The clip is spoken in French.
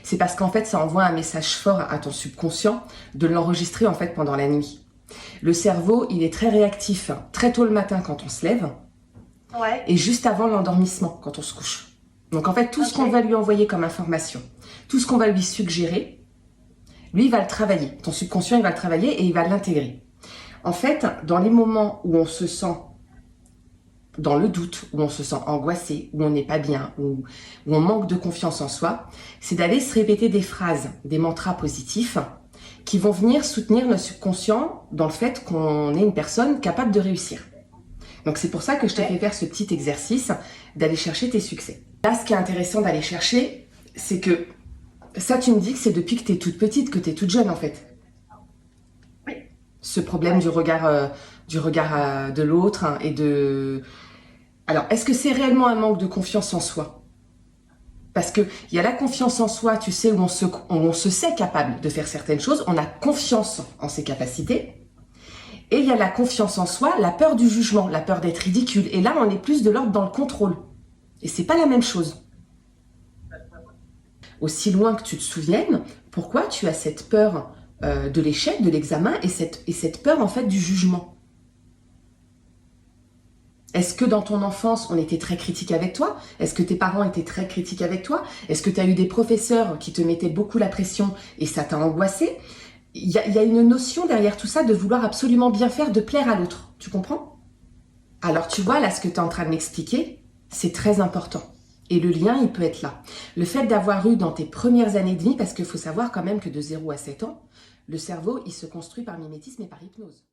C'est parce qu'en fait, ça envoie un message fort à ton subconscient de l'enregistrer en fait pendant la nuit. Le cerveau, il est très réactif très tôt le matin quand on se lève et juste avant l'endormissement quand on se couche. Donc en fait, tout ce qu'on va lui envoyer comme information, tout ce qu'on va lui suggérer, lui, il va le travailler. Ton subconscient, il va le travailler et il va l'intégrer. En fait, dans les moments où on se sent dans le doute, où on se sent angoissé, où on n'est pas bien, où on manque de confiance en soi, c'est d'aller se répéter des phrases, des mantras positifs qui vont venir soutenir notre subconscient dans le fait qu'on est une personne capable de réussir. Donc c'est pour ça que je t'ai fait faire ce petit exercice d'aller chercher tes succès. Là, ce qui est intéressant d'aller chercher, c'est que ça, tu me dis que c'est depuis que tu es toute petite, que tu es toute jeune en fait. Oui. Ce problème du regard de l'autre et de... Alors, est-ce que c'est réellement un manque de confiance en soi? Parce qu'il y a la confiance en soi, tu sais, où on se sait capable de faire certaines choses, on a confiance en ses capacités. Et il y a la confiance en soi, la peur du jugement, la peur d'être ridicule. Et là, on est plus de l'ordre dans le contrôle. Et c'est pas la même chose. Aussi loin que tu te souviennes, pourquoi tu as cette peur de l'échec, de l'examen, et cette peur en fait du jugement? Est-ce que dans ton enfance, on était très critique avec toi? Est-ce que tes parents étaient très critiques avec toi? Est-ce que tu as eu des professeurs qui te mettaient beaucoup la pression et ça t'a angoissé? Il y a une notion derrière tout ça de vouloir absolument bien faire, de plaire à l'autre. Tu comprends? Alors tu vois, là, ce que tu es en train de m'expliquer, c'est très important. Et le lien, il peut être là. Le fait d'avoir eu dans tes premières années de vie, parce qu'il faut savoir quand même que de 0 à 7 ans, le cerveau, il se construit par mimétisme et par hypnose.